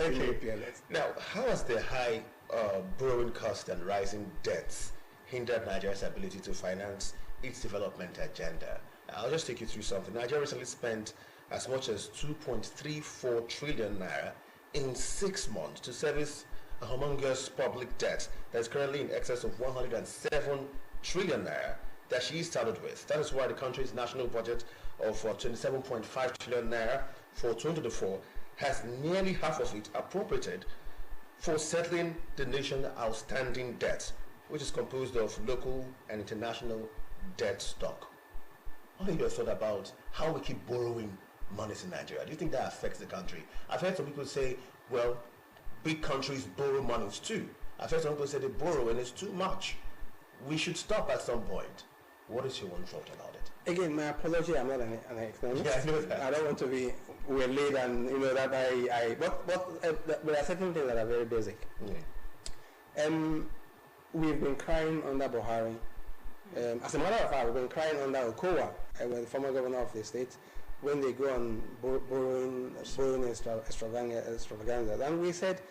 Okay. Now, how has the high borrowing cost and rising debts hindered Nigeria's ability to finance its development agenda? I'll just take you through something. Nigeria recently spent as much as 2.34 trillion naira in 6 months to service a humongous public debt that's currently in excess of 107 trillion naira that she started with. That is why the country's national budget of 27.5 trillion naira for 2024 has nearly half of it appropriated for settling the nation's outstanding debt, which is composed of local and international debt stock. What are your thoughts about how we keep borrowing monies in Nigeria? Do you think that affects the country? I've heard some people say, well, big countries borrow monies too. I've heard some people say they borrow and it's too much. We should stop at some point. What is your own thought about it? Again, my apology, I'm not an economist. Yeah, I know that. I don't want to be well-laid and, but there are certain things that are very basic. We've been crying under Buhari. As a matter of fact, we've been crying under Okowa, the former governor of the state, when they go on borrowing extravaganza. And we said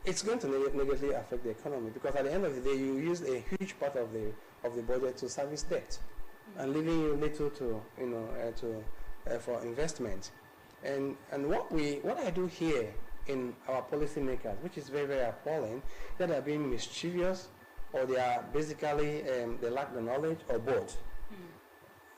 it's going to negatively affect the economy, because at the end of the day, you use a huge part of the budget to service debt, and leaving you little to for investment. And what I do here in our policymakers, which is very, very appalling, that they are being mischievous, or they are basically they lack the knowledge, or both.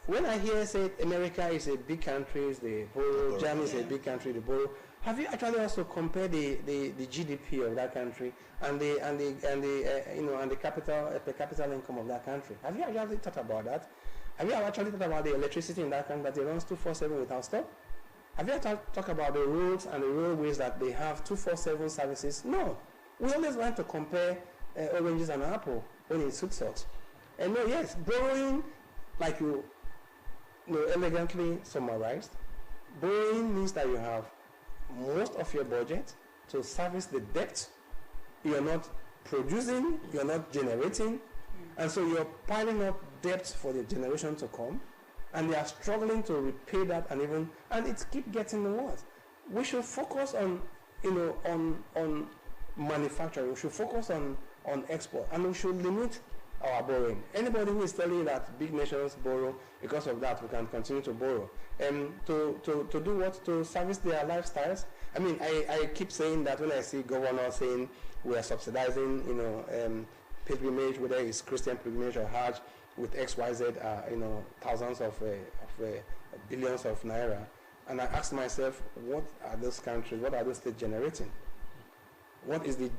When I hear say America is a big country, they borrow, Germany is a big country, they borrow. Have you actually also compared the GDP of that country and the capital per capita income of that country? Have you actually thought about that? Have you actually thought about the electricity in that country that it runs 24/7 without stop? Have you talked about the roads and the railways that they have 24/7 services? No. We always want to compare oranges and apple when it suits us. And no, yes, borrowing, like you elegantly summarized, borrowing means that you have most of your budget to service the debt. You are not producing, you are not generating, and so you're piling up debt for the generation to come, and they are struggling to repay that, and it keeps getting worse. We should focus on manufacturing. We should focus on export, and we should limit our borrowing. Anybody who is telling you that big nations borrow, because of that we can continue to borrow, to do what? To service their lifestyles. I mean, I keep saying that when I see governors saying we are subsidizing, pilgrimage, whether it's Christian pilgrimage or Hajj, with XYZ, thousands of billions of naira, and I ask myself, what are those countries? What are those states generating? What is the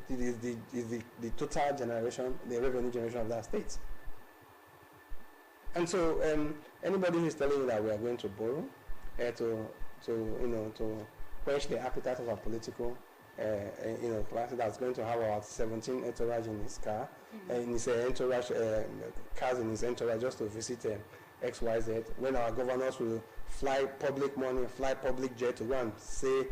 total generation, the revenue generation of that state? And so anybody who is telling you that we are going to borrow to quench the appetite of our political class that's going to have about 17 entourage in his car, in his entourage, cars in his entourage just to visit XYZ, when our governors will fly public money, fly public jet to go and say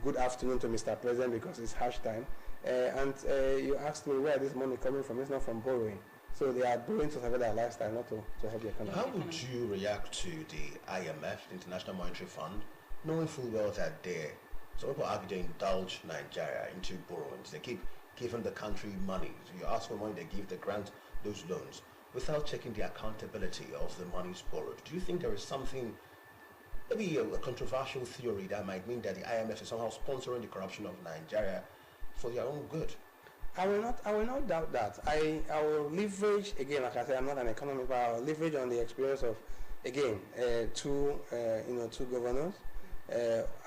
good afternoon to Mr. President because it's Hajj time, and you asked me where this money coming from. It's not from borrowing. So they are borrowing to survive their lifestyle, not to help the economy. How would you react to the IMF, the International Monetary Fund, knowing full well that some people argue they indulge Nigeria into borrowings? They keep giving the country money. So you ask for money, they give, they grant those loans, without checking the accountability of the monies borrowed. Do you think there is something, maybe a controversial theory that might mean that the IMF is somehow sponsoring the corruption of Nigeria for their own good? I will not doubt that. I will leverage, again, like I said, I'm not an economist, but I will leverage on the experience of, again, two governors,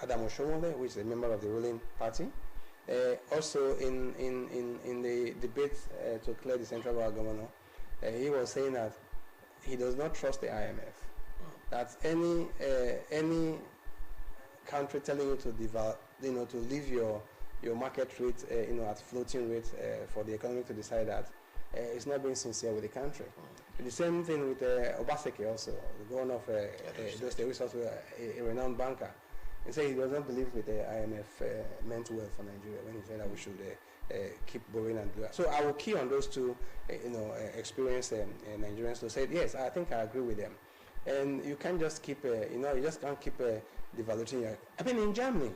Adam Oshomole, which is a member of the ruling party, also in the debate to clear the central bank governor. He was saying that he does not trust the IMF. That any country telling you to to leave your market rate, at floating rate for the economy to decide that, it's not being sincere with the country. The same thing with Obaseki also, the governor of those states, who is also a renowned banker. He said he does not believe with the IMF meant well for Nigeria when he said that we should keep borrowing and do that. So I will key on those two, experienced Nigerians who said, yes, I think I agree with them. And you can't just keep, you just can't keep devaluing your. I mean, in Germany,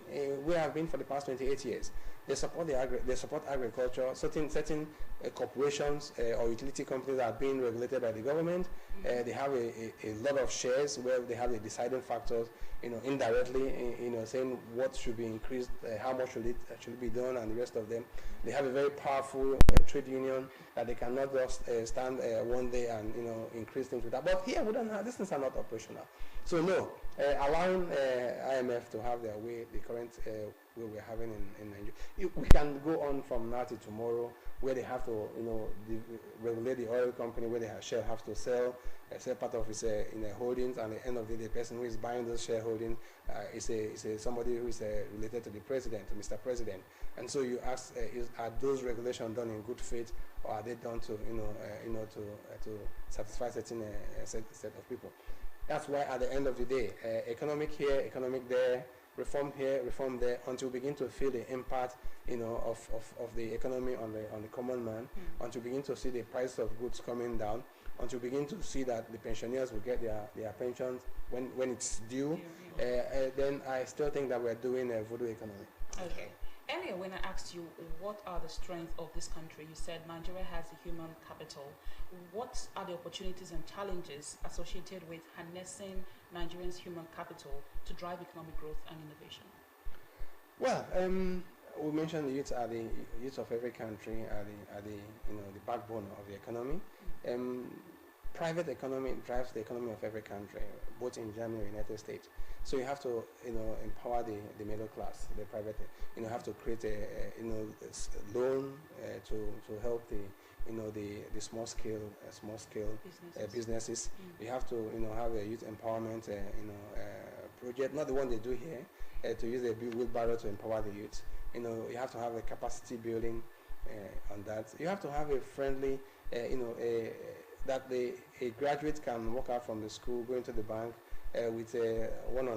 where I've been for the past 28 years, they support they support agriculture. Certain corporations or utility companies are being regulated by the government. They have a lot of shares where they have the deciding factors, indirectly, saying what should be increased, how much should be done, and the rest of them. They have a very powerful trade union that they cannot just stand one day and increase things with that. But here we don't have, these things are not operational. So no, allowing IMF to have their way, the current way we're having in Nigeria, we can go on from now to tomorrow, where they have to, regulate the oil company, where Shell have to sell part of its holdings, and at the end of the day, the person who is buying those shareholding is somebody who is related to the president, to Mr. President. And so you ask, are those regulations done in good faith, or are they done to, to satisfy certain set of people? That's why at the end of the day, economic here, economic there, reform here, reform there, until we begin to feel the impact, of the economy on the common man, until we begin to see the price of goods coming down, until we begin to see that the pensioners will get their pensions when it's due, then I still think that we're doing a voodoo economy. Okay. Earlier, when I asked you what are the strengths of this country, you said Nigeria has a human capital. What are the opportunities and challenges associated with harnessing Nigerians' human capital to drive economic growth and innovation? Well, we mentioned the youth are the youth of every country, are the the backbone of the economy. Private economy drives the economy of every country, both in Germany and United States. So you have to, empower the middle class, the private. You have to create a loan to help the small scale businesses. You have to, have a youth empowerment, project, not the one they do here, to use a wheelbarrow to empower the youth. You have to have a capacity building on that. You have to have a friendly, that a graduate can walk out from the school, go into the bank with one or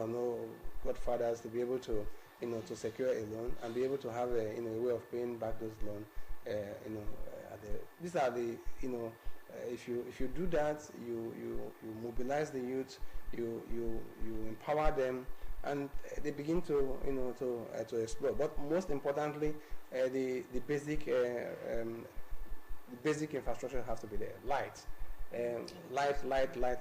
no godfathers to be able to, to secure a loan and be able to have a way of paying back those loans. These are the, if you do that, you mobilize the youth, you empower them, and they begin to to explore. But most importantly, the basic infrastructure has to be there. Light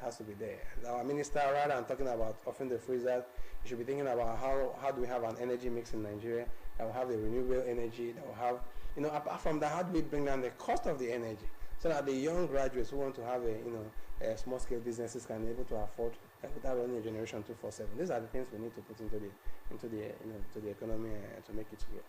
has to be there. Our minister, rather than talking about offering the freezer, you should be thinking about how do we have an energy mix in Nigeria that will have the renewable energy, that will have, apart from that, how do we bring down the cost of the energy so that the young graduates who want to have small scale businesses can be able to afford without running a generation 24/7. These are the things we need to put into the economy to make it grow.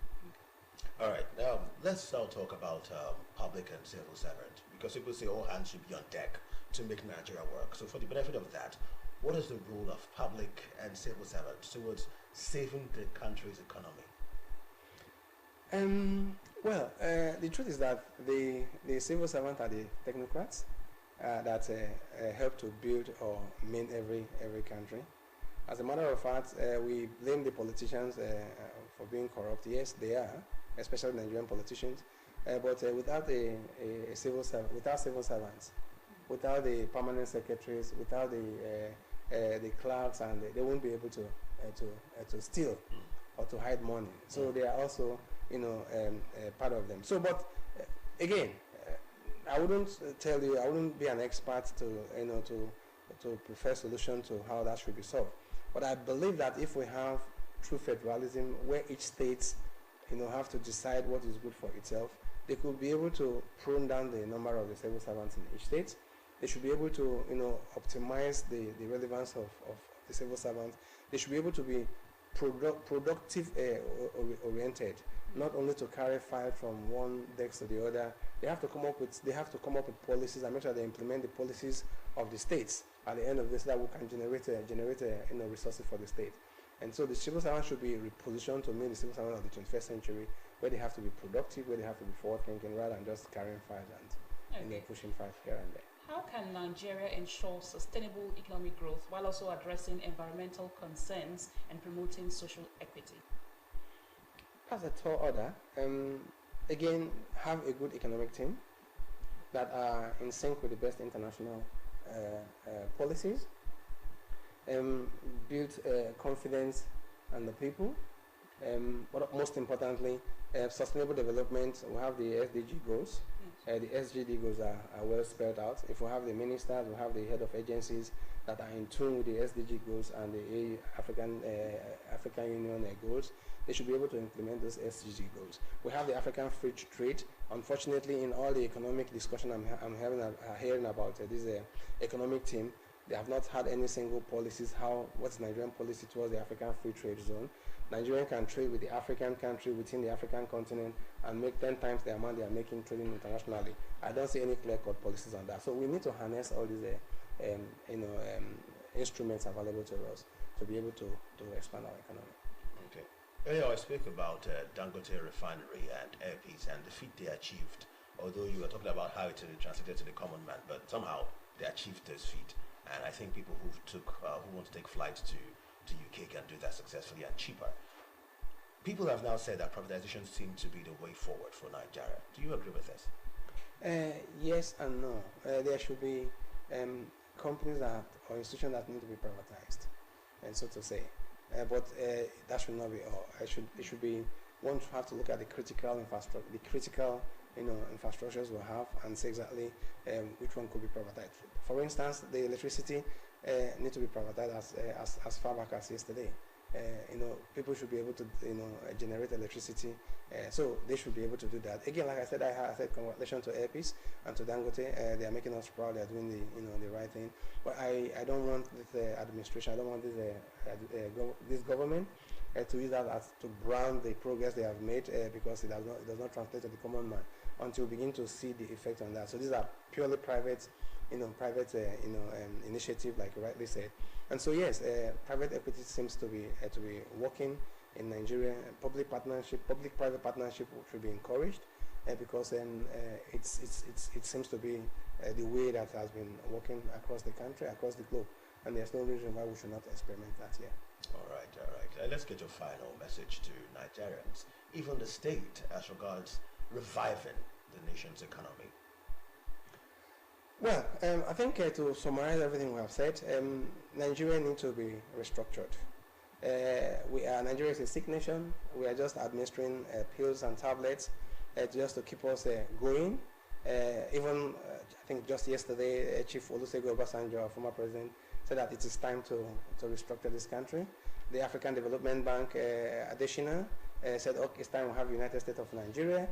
All right, now let's now talk about public and civil servant, because people say all hands should be on deck to make Nigeria work. So for the benefit of that, what is the role of public and civil servants towards saving the country's economy? Well, the truth is that the civil servants are the technocrats that help to build or main every country. As a matter of fact, we blame the politicians for being corrupt. Yes, they are, especially Nigerian politicians. But without civil servants, without the permanent secretaries, without the clerks, and they won't be able to steal or to hide money. So they are also part of them. So, but again, I wouldn't tell you. I wouldn't be an expert to prefer solution to how that should be solved. But I believe that if we have true federalism, where each state, have to decide what is good for itself, they could be able to prune down the number of the civil servants in each state. They should be able to, optimize the relevance of the civil servants. They should be able to be productive oriented, not only to carry file from one desk to the other. They have to come up with policies and make sure they implement the policies of the states at the end of this, that we can generate resources for the state. And so the civil servants should be repositioned to meet the civil servants of the 21st century, where they have to be productive, where they have to be forward thinking, rather than just carrying files and pushing files here and there. How can Nigeria ensure sustainable economic growth while also addressing environmental concerns and promoting social equity? As a tall order, again, have a good economic team that are in sync with the best international policies, build confidence and the people. But most importantly, sustainable development. We have the SDG goals. The SDG goals are well spelled out. If we have the ministers, we have the head of agencies that are in tune with the SDG goals and the African Union goals, they should be able to implement those SDG goals. We have the African free trade. Unfortunately, in all the economic discussion I'm hearing about this economic team, they have not had any single policies. What's Nigerian policy towards the African free trade zone? Nigeria can trade with the African country within the African continent and make 10 times the amount they are making trading internationally. I don't see any clear-cut policies on that. So we need to harness all these instruments available to us to be able to expand our economy. Okay. Earlier I spoke about Dangote Refinery and Airpeace and the feat they achieved. Although you were talking about how it translated to the common man, but somehow they achieved this feat. And I think people who want to take flights to UK can do that successfully and cheaper. People have now said that privatization seems to be the way forward for Nigeria. Do you agree with this? Yes and no. There should be companies or institutions that need to be privatized, and so to say. But that should not be all. It should be. One should have to look at the critical infrastructure, infrastructures we have, and see exactly which one could be privatized. For instance, the electricity need to be privatized as far back as yesterday. People should be able to generate electricity, so they should be able to do that. Again, like I said congratulations to Airpeace and to Dangote. They are making us proud. They are doing the right thing. But I don't want this administration. I don't want this government to use that to brand the progress they have made, because it does not translate to the common man until we begin to see the effect on that. So these are purely private initiative, like you rightly said. And so yes, private equity seems to be working in Nigeria. Public-private partnership should be encouraged, because it seems to be the way that has been working across the country, across the globe, and there's no reason why we should not experiment that here. All right. Let's get your final message to Nigerians, even the state, as regards reviving the nation's economy. Well, I think to summarize everything we have said, Nigeria needs to be restructured. Nigeria is a sick nation. We are just administering pills and tablets just to keep us going. I think just yesterday, Chief Olusegun Obasanjo, our former president, said that it is time to restructure this country. The African Development Bank, Adesina, said, okay, it's time we have United States of Nigeria.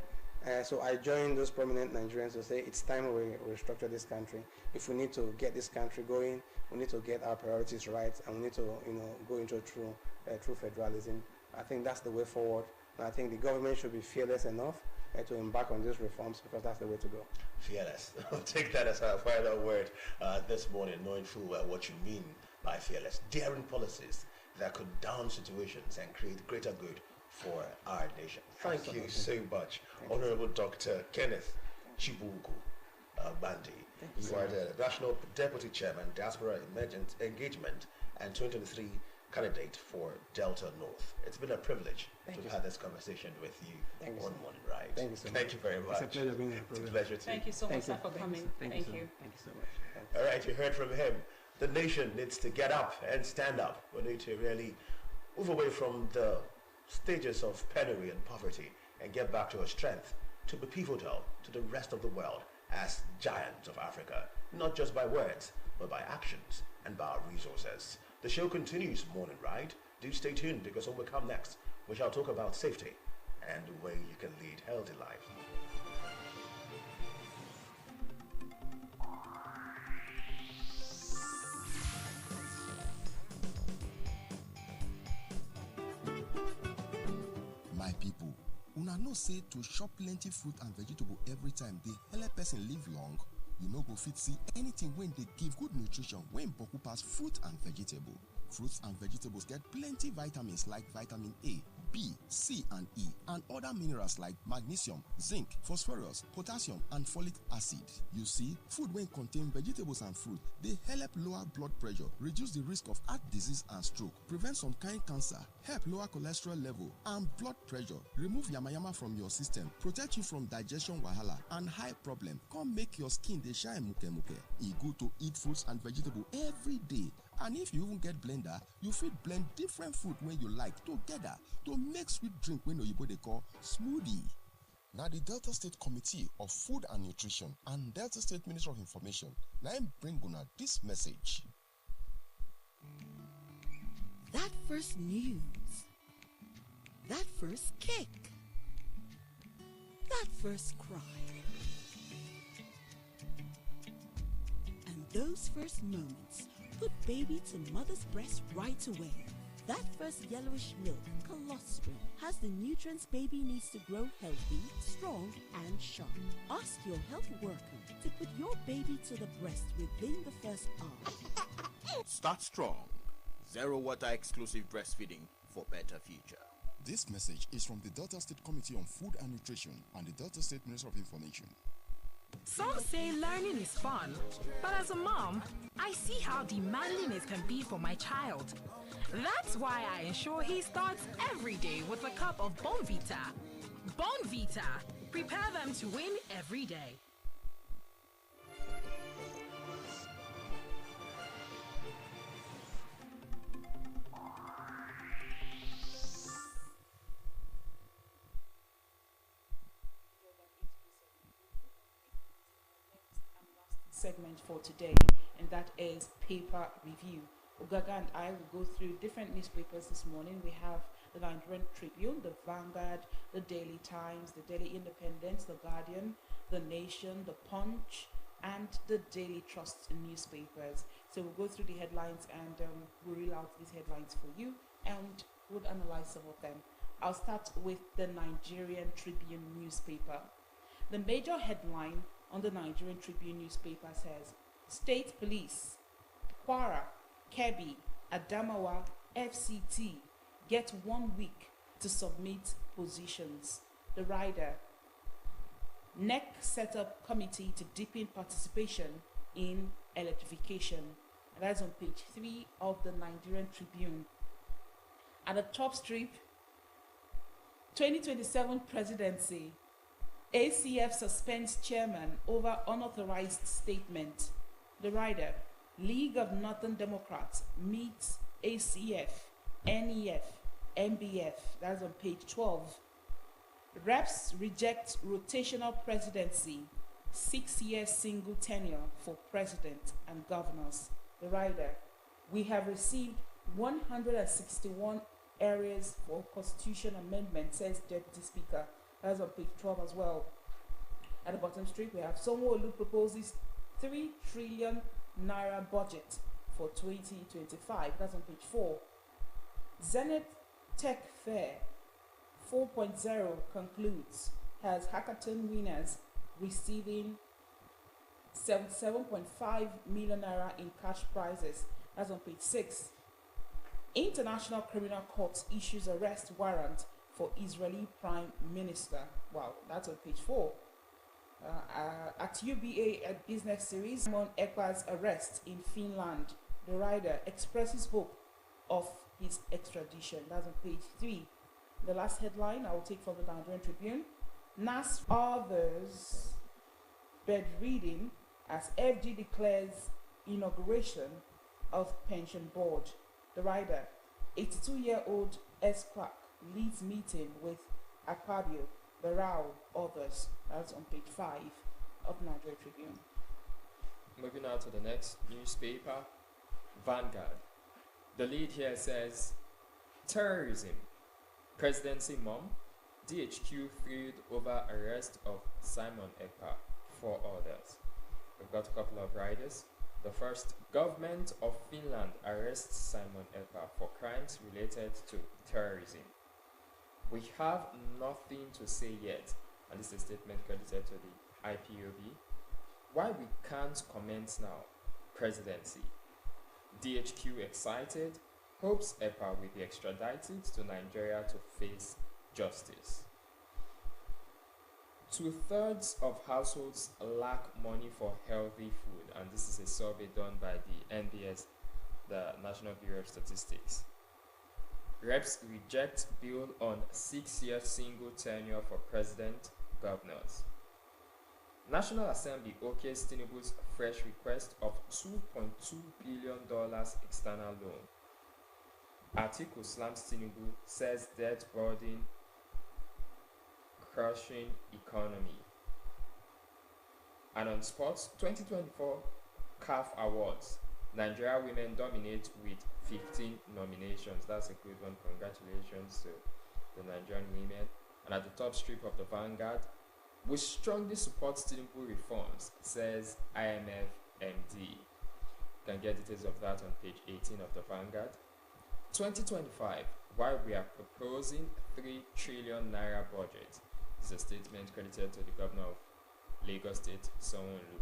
So I joined those prominent Nigerians to say it's time we restructure this country. If we need to get this country going, we need to get our priorities right, and we need to go into true federalism. I think that's the way forward, and I think the government should be fearless enough to embark on these reforms, because that's the way to go. Fearless. I'll take that as our final word this morning, knowing full well what you mean by fearless. Daring policies that could down situations and create greater good for our nation. Thank you so much, Honorable Dr. Kenneth Chibugu Bandi. You are the National Deputy Chairman, Diaspora Emergent Engagement and 2023 candidate for Delta North. It's been a privilege to have this conversation with you on Morning Ride. Thank you so much. Thank you very much. It's a pleasure being here. It's a pleasure too. Thank you so much for coming. Thank you. Thank you so much. All right, you heard from him. The nation needs to get up and stand up. We need to really move away from the stages of penury and poverty and get back to our strength, to be pivotal to the rest of the world as giants of Africa, not just by words, but by actions and by our resources. The show continues, Morning Ride. Do stay tuned, because when we come next, we shall talk about safety and the way you can lead a healthy life. My people, una know say to chop plenty fruit and vegetable every time dey help person live long. You no go fit see anything when they give good nutrition when boku pass fruit and vegetable. Fruits and vegetables get plenty vitamins like vitamin A, B, C and E, and other minerals like magnesium, zinc, phosphorus, potassium and folic acid. You see, food when contain vegetables and fruit, they help lower blood pressure, reduce the risk of heart disease and stroke, prevent some kind cancer, help lower cholesterol level and blood pressure, remove yamayama from your system, protect you from digestion wahala and high problem, come make your skin dey shine muke muke. E good to eat fruits and vegetables every day And if you even get blender, you fit blend different fruit when you like together to make sweet drink when oyibo dey call smoothie. Now the Delta State Committee of Food and Nutrition and Delta State Ministry of Information now bring una this message. That first news, that first kick, that first cry, and those first moments put baby to mother's breast right away. That first yellowish milk, colostrum, has the nutrients baby needs to grow healthy, strong, and sharp. Ask your health worker to put your baby to the breast within the first hour. Start strong. Zero water exclusive breastfeeding for better future. This message is from the Delta State Committee on Food and Nutrition and the Delta State Ministry of Information. Some say learning is fun, but as a mom, I see how demanding it can be for my child. That's why I ensure he starts every day with a cup of Bonvita. Bonvita, prepare them to win every day. Segment for today, and that is paper review. Ogaga and I will go through different newspapers this morning. We have the Nigerian Tribune, the Vanguard, the Daily Times, the Daily Independent, the Guardian, the Nation, the Punch, and the Daily Trust newspapers. So we'll go through the headlines and we'll reel out these headlines for you and we'll analyze some of them. I'll start with the Nigerian Tribune newspaper. The major headline on the Nigerian Tribune newspaper says, State Police, Kwara, Kebbi, Adamawa, FCT get 1 week to submit positions. The rider, NEC set up committee to deepen participation in electrification. And that's on page 3 of the Nigerian Tribune. At the top strip, 2027 presidency, ACF suspends chairman over unauthorized statement. The rider, League of Northern Democrats meets ACF, NEF, MBF. That's on page 12. Reps reject rotational presidency, 6-year single tenure for president and governors. The rider, we have received 161 areas for constitution amendment, says Deputy Speaker. That's on page 12 as well. At the bottom strip, we have Sanwo-Olu proposes 3 trillion naira budget for 2025. That's on page 4. Zenith Tech Fair 4.0 concludes, has hackathon winners receiving 77.5 million naira in cash prizes. That's on page 6. International Criminal Court issues arrest warrant for Israeli Prime Minister. Wow, that's on page 4. At UBA at Business Series, Simon Ekpa's arrest in Finland. The rider expresses hope of his extradition. That's on page 3. The last headline I will take from the Nigerian Tribune. NAS others bed reading as FG declares inauguration of pension board. The rider, 82-year-old S-Clerk, leads meeting with Akpabio, Barao, others. That's on page 5 of the Nigerian Tribune. Moving on to the next newspaper, Vanguard. The lead here says, terrorism, presidency mom, DHQ thrilled over arrest of Simon Ekpa, 4 others. We've got a couple of riders. The first, government of Finland arrests Simon Ekpa for crimes related to terrorism. We have nothing to say yet, and this is a statement credited to the IPOB. Why we can't comment now? Presidency. DHQ excited, hopes Ekpa will be extradited to Nigeria to face justice. 2/3 of households lack money for healthy food, and this is a survey done by the NBS, the National Bureau of Statistics. Reps reject bill on 6-year single tenure for president, governors. National Assembly okays Tinubu's fresh request of $2.2 billion external loan. Atiku slams Tinubu, says debt burden crushing economy. And on sports, 2024 CAF Awards. Nigeria women dominate with 15 nominations. That's a good one. Congratulations to the Nigerian women. And at the top strip of the Vanguard, we strongly support Tinubu reforms, says IMF MD. You can get details of that on page 18 of the Vanguard. 2025, while we are proposing 3 trillion naira budget, is a statement credited to the governor of Lagos State, Sanwo-Olu.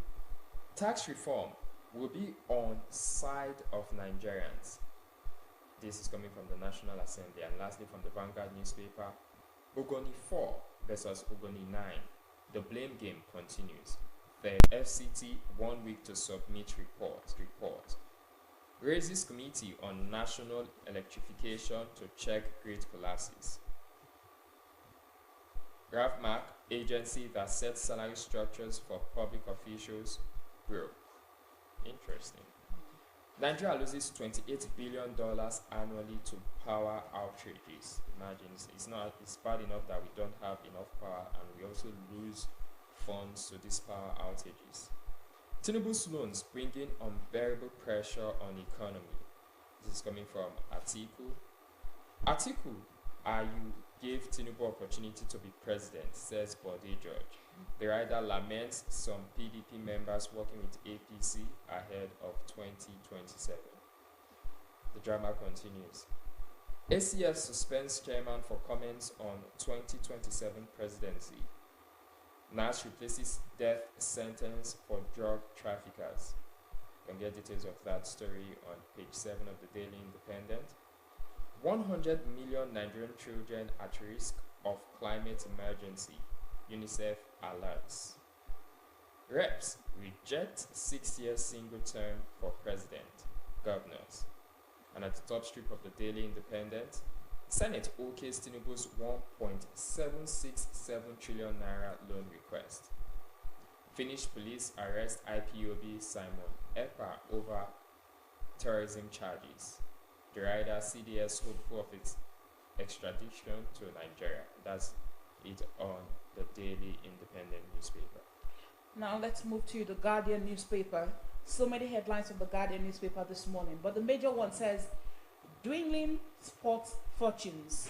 Tax reform will be on side of Nigerians. This is coming from the National Assembly. And lastly, from the Vanguard newspaper, Ogoni 4 versus Ogoni 9. The blame game continues. The FCT 1 week to submit report. Raises committee on national electrification to check grid collapses. RAVMAC, agency that sets salary structures for public officials, broke. Interesting. Nigeria loses $28 billion annually to power outrages. Imagine, it's bad enough that we don't have enough power, and we also lose funds to these power outages. Tinubu's loans bringing unbearable pressure on economy. This is coming from Atiku. Atiku, you gave Tinubu opportunity to be president, says Bode George. The rider laments some PDP members working with APC ahead of 2027. The drama continues. ACF suspends chairman for comments on 2027 presidency. NAS replaces death sentence for drug traffickers. You can get details of that story on page 7 of the Daily Independent. 100 million Nigerian children at risk of climate emergency. UNICEF alerts. Reps reject 6-year single term for president, governors. And at the top strip of the Daily Independent, Senate okays Tinubu's 1.767 trillion naira loan request. Finnish police arrest IPOB Simon Ekpa over terrorism charges. The rider CDS hopeful of its extradition to Nigeria. That's it on the Daily Independent newspaper. Now let's move to the Guardian newspaper. So many headlines from the Guardian newspaper this morning, but the major one says, dwindling sports fortunes,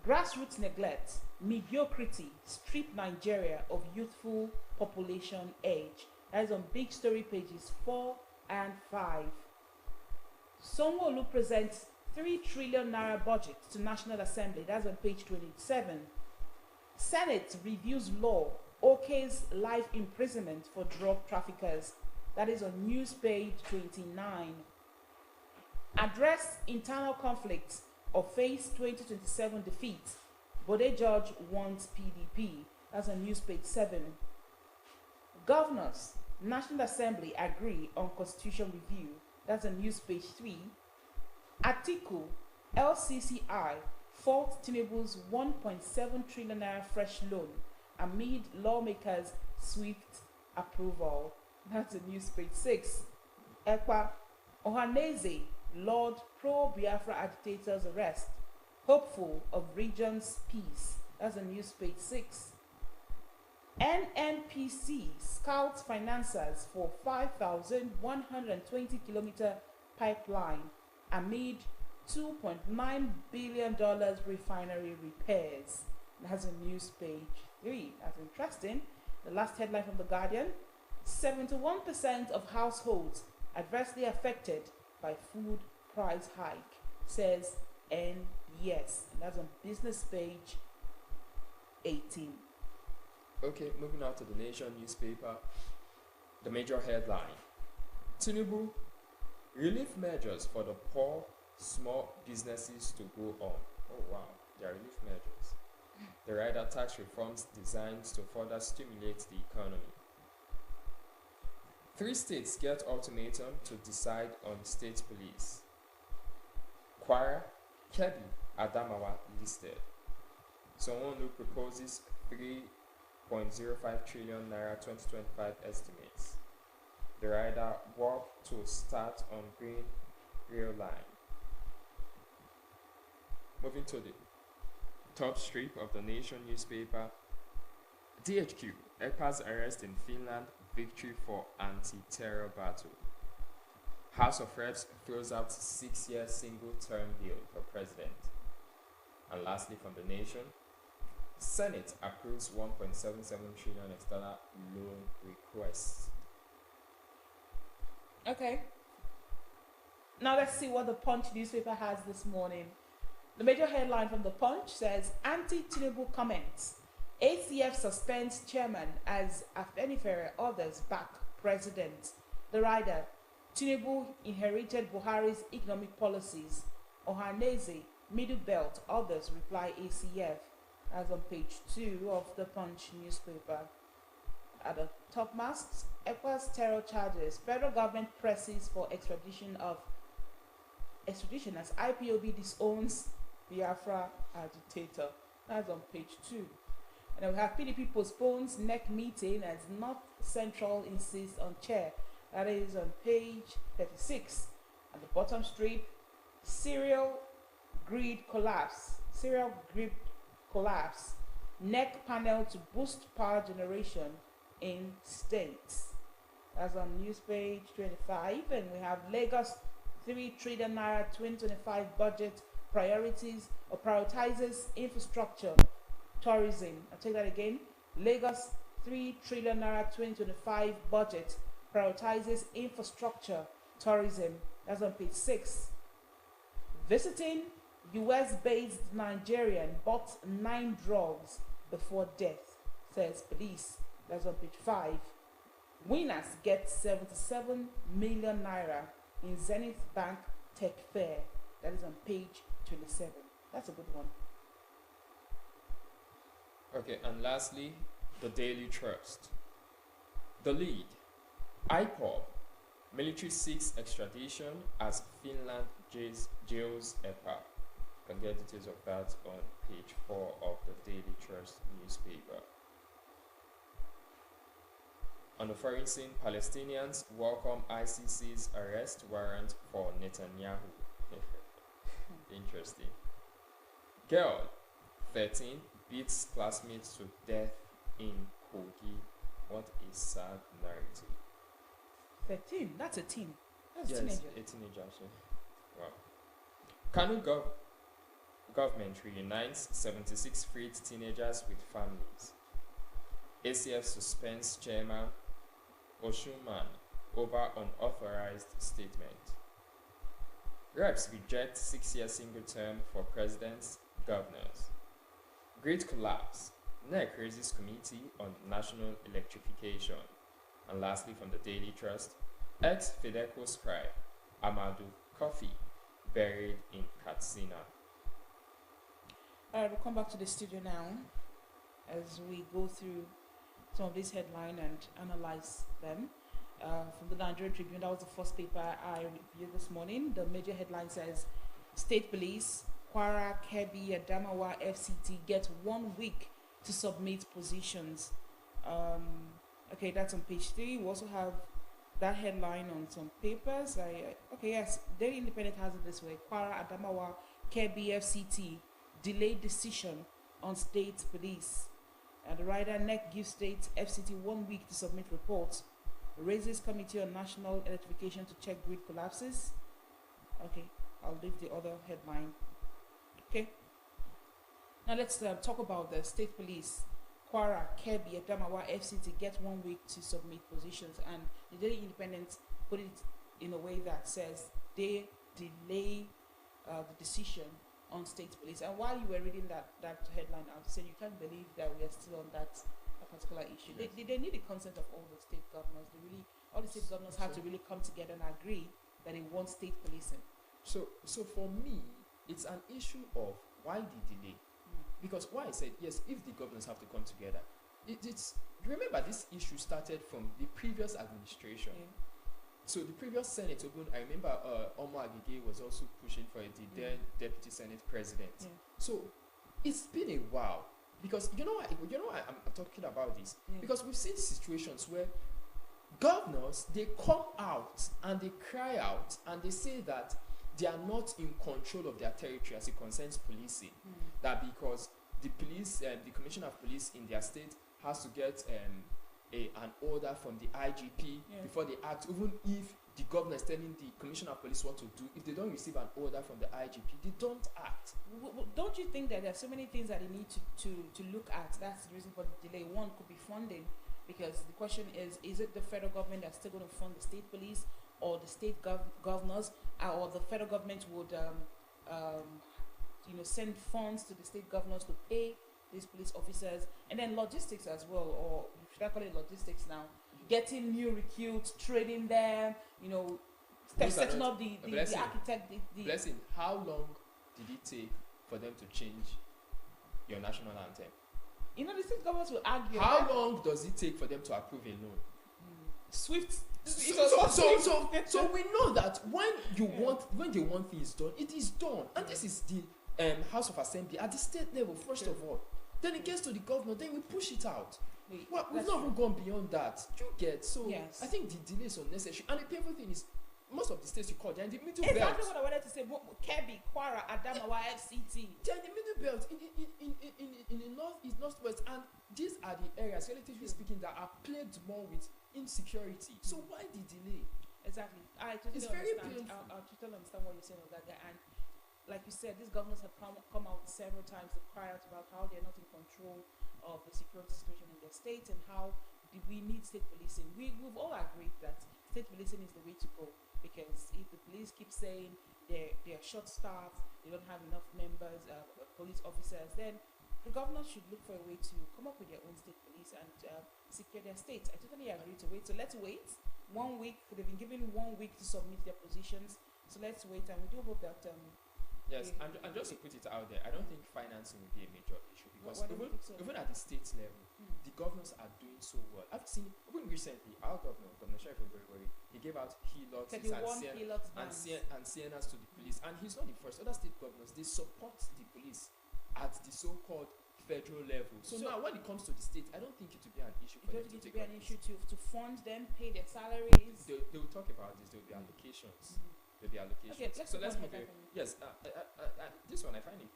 grassroots neglect, mediocrity strip Nigeria of youthful population age. That is on big story pages 4 and 5. Sanwo-Olu presents 3 trillion naira budget to National Assembly. That's on page 27. Senate reviews law, okays life imprisonment for drug traffickers. That is on news page 29. Address internal conflicts or face 2027 defeat. Bode George wants PDP. That's on news page 7. Governors, National Assembly agree on constitution review. That's on news page 3. Atiku, LCCI fault Tinubu's 1.7 trillion naira fresh loan amid lawmakers' swift approval. That's on news page 6. Ekpa, Ohaneze, Lord pro-Biafra agitators arrest. Hopeful of region's peace. That's on news page 6. NNPC scouts financiers for 5,120 kilometer pipeline amid $2.9 billion refinery repairs. That's on news page 3. That's interesting. The last headline from The Guardian, 71% of households adversely affected by food price hike, says NBS. And that's on business page 18. Okay, moving on to the Nation newspaper. The major headline, Tinubu, relief measures for the poor, small businesses to go on. Oh wow, there are relief measures. The rider tax reforms designed to further stimulate the economy. 3 states get ultimatum to decide on state police. Kwara, Kebbi, Adamawa listed. Sanwo-Olu proposes 3 0.05 trillion naira 2025 estimates. The rider work to start on Green Rail Line. Moving to the top strip of the Nation newspaper. DHQ, EPA's arrest in Finland, victory for anti-terror battle. House of Reps throws out 6-year single-term bill for president. And lastly, from the Nation, Senate approves 1.77 trillion external loan requests. Okay. Now let's see what the Punch newspaper has this morning. The major headline from the Punch says, anti-Tinubu comments. ACF suspends chairman as Afenifere others back president. The rider, Tinubu inherited Buhari's economic policies. Ohaneze, Middle Belt, others reply ACF. As on page 2 of the Punch newspaper. At the top masks, ECOWAS terror charges. Federal government presses for extradition as IPOB disowns Biafra agitator. That's on page 2. And then we have PDP postpones NEC meeting as North Central insists on chair. That is on page 36. At the bottom strip, Serial grid collapse. NEC panel to boost power generation in states. That's on news page 25. And we have Lagos 3 trillion naira 2025 budget priorities or prioritizes infrastructure, tourism. I'll take that again. Lagos 3 trillion naira 2025 budget prioritizes infrastructure, tourism. That's on page 6. Visiting US-based Nigerian bought 9 drugs before death, says police. That's on page 5. Winners get 77 million naira in Zenith Bank Tech Fair. That is on page 27. That's a good one. Okay, and lastly, the Daily Trust. The lead. IPOB. Military seeks extradition as Finland jails EPA. You can get details of that on page 4 of the Daily Trust newspaper. On the foreign scene, Palestinians welcome ICC's arrest warrant for Netanyahu. Interesting. Girl, 13, beats classmates to death in Kogi. What a sad narrative. 13? That's a teen. That's Yes, a teenager. a teenager. Actually. Wow. Kanu government reunites 76 freed teenagers with families. ACF suspends chairman Oshuman over unauthorized statement. Reps reject 6-year single term for presidents, governors. Great collapse. NEC raises committee on national electrification. And lastly, from the Daily Trust, ex-Fedeco scribe Amadou Kofi buried in Katsina. Alright, we'll come back to the studio now as we go through some of these headlines and analyze them. From the Nigerian Tribune, that was the first paper I reviewed this morning. The major headline says, State Police, Kwara, Kebbi, Adamawa, FCT get 1 week to submit positions. Okay, that's on page 3. We also have that headline on some papers. Okay, yes, Daily Independent has it this way. Kwara, Adamawa, Kebbi, FCT, delayed decision on state police. And the rider NEC gives state FCT 1 week to submit reports. Raises committee on national electrification to check grid collapses. Okay, I'll leave the other headline. Okay. Now let's talk about the state police. Kwara, Kebbi, Adamawa, FCT get 1 week to submit positions, and the Daily Independent put it in a way that says they delay the decision on state police. And while you were reading that headline, I was saying you can't believe that we are still on that particular issue. Yes. They need the consent of all the state governors. All the state governors have to really come together and agree that they want state policing. So for me, it's an issue of why the delay. Because why I said yes, if the governors have to come together, it's remember this issue started from the previous administration. Yeah. So the previous Senate, I remember Omo Agege was also pushing for the then Deputy Senate President. Yeah. So it's been a while. because why I'm talking about this, Mm. because we've seen situations where governors, they come out and they cry out and they say that they are not in control of their territory as it concerns policing. That because the police, the commissioner of police in their state has to get an order from the IGP Yeah. before they act. Even if the governor is telling the commissioner of police what to do, if they don't receive an order from the IGP, they don't act. Don't you think that there are so many things that they need to look at? That's the reason for the delay. One could be funding, because the question is it the federal government that's still going to fund the state police, or the state governors, or the federal government would send funds to the state governors to pay these police officers, and then logistics as well, or should I call it logistics now? Getting new recruits, training them, setting up the architect. Blessing, how long did it take for them to change your national anthem? The state governors will argue. How long does it take for them to approve a loan? Swift. So we know that when they want things done, it is done, and this is the House of Assembly at the state level first of all. Then it gets to the governor. Then we push it out. We've not even gone beyond that. You get so. Yes. I think the delay is unnecessary, and the painful thing is, most of the states you call, they're in the middle Exactly belt. what I wanted to say. Kebbi, Kwara, Adamawa, FCT. They're in the middle belt in the northwest, and these are the areas, relatively speaking, that are plagued more with insecurity. So why the delay? Exactly. I totally It's very understand. painful. I totally understand what you're saying on that guy. And like you said, these governors have come out several times to cry out about how they're not in control of the security situation in their state, and how we need state policing. We've all agreed that state policing is the way to go, because if the police keep saying they're short-staffed, they don't have enough members, police officers, then the governors should look for a way to come up with their own state police and secure their states. I totally agree to wait. So let's wait 1 week. They've been given 1 week to submit their positions. So let's wait, and we do hope that. Yes, and just to put it out there, I don't think financing will be a major issue, because Why don't you think so? even at the state level, the governors are doing so well. I've seen, even recently, our Governor Sheriff Oberwari, he gave out HELOCs 31 HELOCs bans. and CNRs to the police, and he's not the first. Other state governors, they support the police at the so-called federal level. So now, when it comes to the state, I don't think it will be an issue for It them doesn't to need to take be an on issue this. to fund them, pay their salaries. They will talk about this. There will be allocations. There'll be allocations. Okay, let's so move let's on move here, on. Kevin. Yes, this one I find it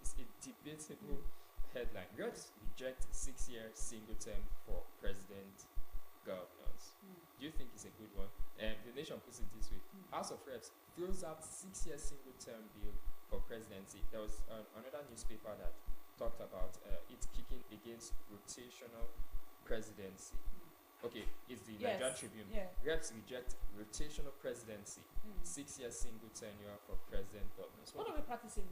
it's a debatable headline. Reps reject 6-year single term for president governors. Do you think it's a good one? The Nation puts it this way: House of Reps throws out 6-year single term bill for presidency. There was another newspaper that talked about it kicking against rotational presidency. Okay, it's the Yes, Nigerian Tribune. yeah. Reps reject rotational presidency. 6-year single tenure for president governors. What are we practicing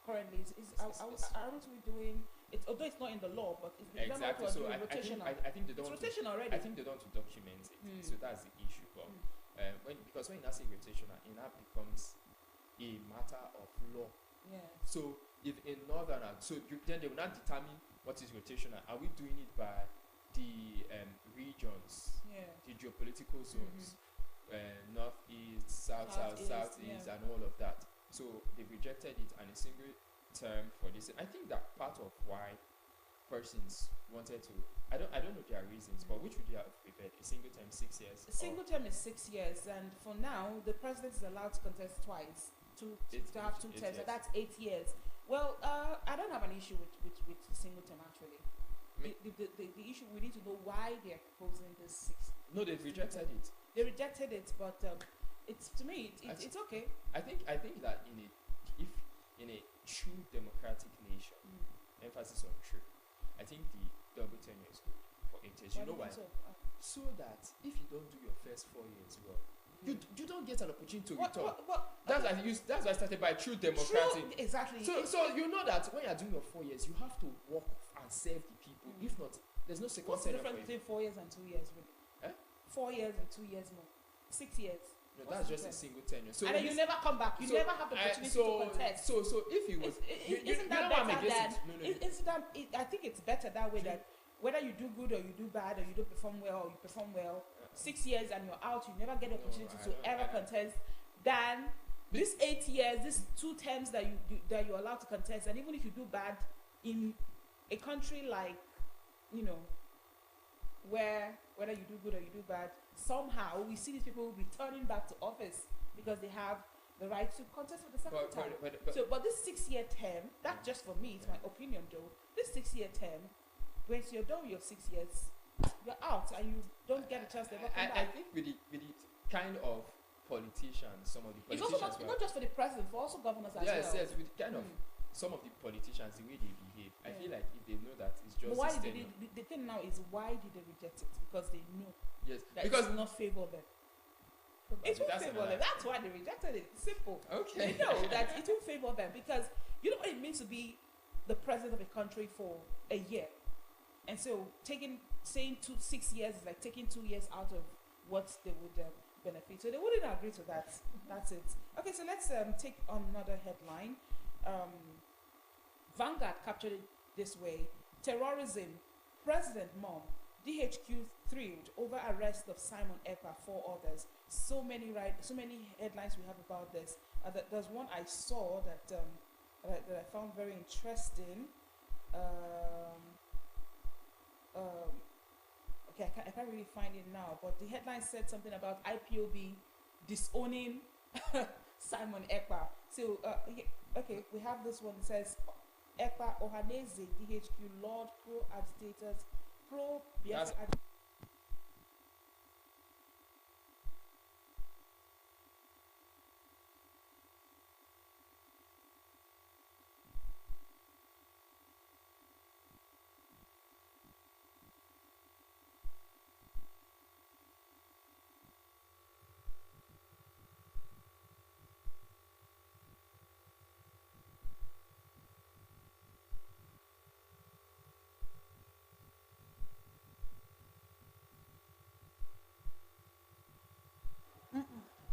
currently? Aren't we doing it? Although it's not in the law, but it's Exactly. what So we're doing, rotational. I think they don't. It's rotational already. I think they don't want to document it. So that's the issue. But because when you now say rotational, it now becomes a matter of law. Yeah. So if in northern, then they will not determine what is rotational. Are we doing it by the regions, Yeah. the geopolitical zones, northeast, southeast, yeah. and all of that? So they rejected it, and a single term for this. I think that part of why persons wanted to, I don't know their reasons, but which would you have preferred? A single term, 6 years? A single term is 6 years, and for now, the president is allowed to contest twice, to have 2 terms, and that's 8 years. Well, I don't have an issue with the single term, actually. The issue, we need to know why they're proposing this 6. No, they've rejected it. They rejected it, but it's, to me, it's okay. I think that in a true democratic nation, emphasis on true, I think the double tenure is good for 8 years. You know why? So that if you don't do your first 4 years well, you don't get an opportunity to return. That's why I started by true democratic. True, exactly. So you know that when you're doing your 4 years, you have to work and serve the people. If not, there's no second What's the tenure difference for you. between 4 years and 2 years, really? 4 years and 2 years more. 6 years. No, What's that's the just a difference? single tenure. So And then you never come back. You never have the opportunity to contest. So if you was, Isn't that better than? I think it's better that way. That whether you do good or you do bad, or you don't perform well or you perform well, 6 years and you're out, you never get the opportunity to ever contest. Than these 8 years, these 2 terms that you're allowed to contest, and even if you do bad in a country like, you know, where whether you do good or you do bad, somehow we see these people returning back to office because they have the right to contest for the second time. But this 6-year term, that's just for me, it's my opinion though. This 6-year term, when you're done with your 6 years, you're out and you don't get a chance to ever come back. I think with the kind of politicians, some of the politicians. It's also not just for the president, for also governors as well. Yes, with kind of some of the politicians, the way they behave, I feel like if they know that it's just. But why did the thing now is why did they reject it? Because they know. Yes, that because it will not favor them. It will favor them. That's why they rejected it. Simple. Okay. You know that it will favor them because you know what it means to be the president of a country for a year, and so saying 6 years is like taking 2 years out of what they would benefit. So they wouldn't agree to that. That's it. Okay, so let's take another headline. Vanguard captured it this way: terrorism, President Mom, DHQ thrilled over arrest of Simon Ekpa, 4 others. So many headlines we have about this. There's one I saw that I found very interesting. Okay, I can't really find it now, but the headline said something about IPOB disowning Simon Ekpa. So, okay, we have this one. It says, Ekpa Ohaneze, DHQ, Lord, pro-agitators, pro-Biafra.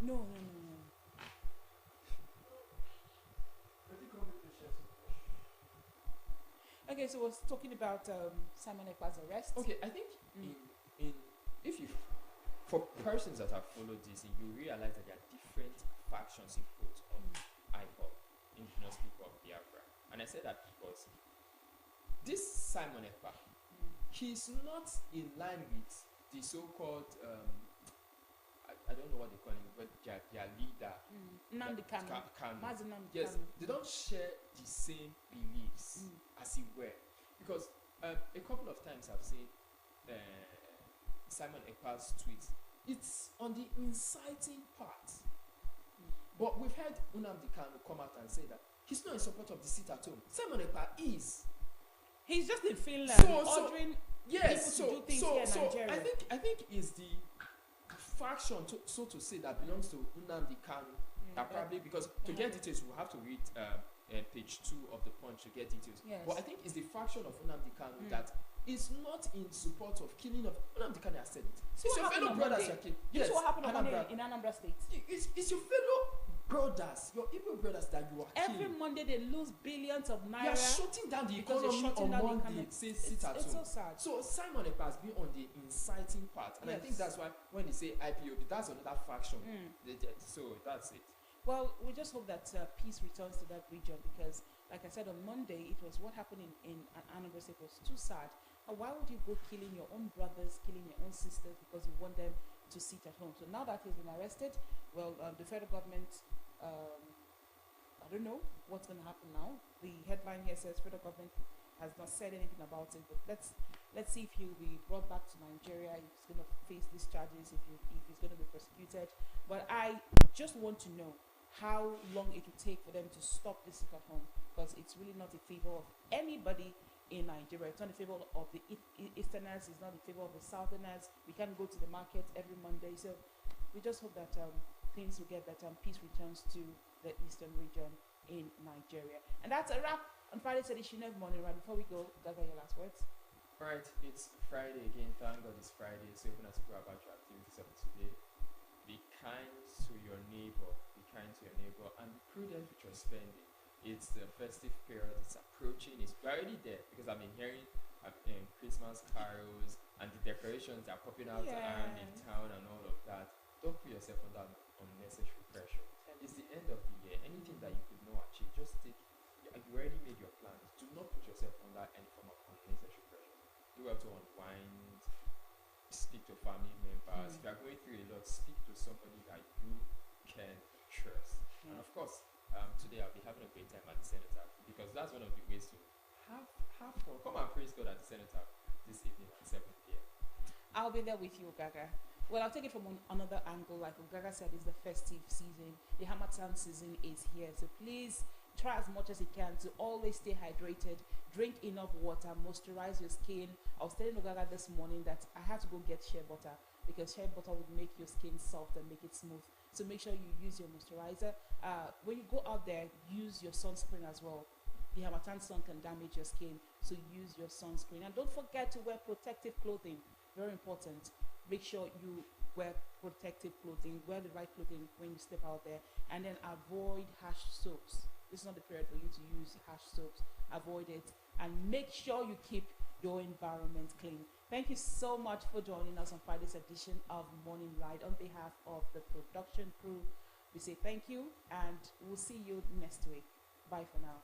No. Okay, so we're talking about Simon Ekpa's arrest. Okay, I think in if you for persons that have followed this, you realize that there are different factions in quotes of IPOB, Indigenous People of Biafra, and I say that because this Simon Ekpa, he's not in line with the so-called I don't know what they call him, but their leader, Nnamdi Kanu. Yes, they don't share the same beliefs as he were. Because a couple of times I've seen Simon Ekpa's tweets. It's on the inciting part. But we've heard Nnamdi Kanu come out and say that he's not in support of the sit-at-home. Simon Ekpa is. He's just in Finland ordering people to do things here in Nigeria. I think is the faction, so to say, that belongs to Nnamdi Kanu. Probably because to get details, we'll have to read page 2 of the Punch to get details. Yes. But I think it's the faction of Nnamdi Kanu that is not in support of killing of Nnamdi Kanu has said it. So it's your fellow brothers you're killing. Yes, what happened on Monday in Anambra State. It's your fellow brothers, your Igbo brothers that you are killing. Every Monday they lose billions of naira. They are shutting down the economy on Monday. It's so sad. So Simon Ekpa has been on the inciting part, and I think that's why when they say IPOB, that's another faction. So that's it. Well, we just hope that peace returns to that region because, like I said on Monday, it was what happened in Anambra State was too sad. Why would you go killing your own brothers, killing your own sisters because you want them to sit at home? So now that he's been arrested, well, the federal government, I don't know what's going to happen now. The headline here says federal government has not said anything about it, but let's see if he'll be brought back to Nigeria, if he's going to face these charges, if he's going to be prosecuted. But I just want to know how long it will take for them to stop this sit at home, because it's really not in favor of anybody in Nigeria. It's not in favor of the Easterners, it's not in favor of the Southerners. We can't go to the market every Monday. So we just hope that things will get better and peace returns to the Eastern region in Nigeria. And that's a wrap on Friday's edition of Morning Run. Before we go, Gaga, your last words. Alright, it's Friday again. Thank God it's Friday. So even as you go about your activities of today, be kind to your neighbor. Be kind to your neighbor and be prudent with your spending. It's the festive period, it's approaching, it's already there because I've been hearing Christmas carols and the decorations that are popping out around in town and all of that. Don't put yourself under unnecessary pressure. It's the end of the year. Anything that you could not achieve, just take your and you already made your plans, do not put yourself under any form of unnecessary pressure. Do well to unwind, speak to family members. If you are going through a lot, speak to somebody that you can trust. And of course, today I'll be having a great time at the Cenotaph, because that's one of the ways to have fun. Come and praise God at the Cenotaph this evening at 7 p.m. I'll be there with you, Gaga. Well, I'll take it from another angle. Like Gaga said, it's the festive season. The Harmattan season is here. So please try as much as you can to always stay hydrated. Drink enough water. Moisturize your skin. I was telling Gaga this morning that I had to go get shea butter, because shea butter would make your skin soft and make it smooth. So make sure you use your moisturizer. When you go out there, use your sunscreen as well. The Harmattan sun can damage your skin, so use your sunscreen. And don't forget to wear protective clothing. Very important. Make sure you wear protective clothing, wear the right clothing when you step out there, and then avoid harsh soaps. This is not the period for you to use harsh soaps. Avoid it, and make sure you keep your environment clean. Thank you so much for joining us on Friday's edition of Morning Light. On behalf of the production crew, we say thank you, and we'll see you next week. Bye for now.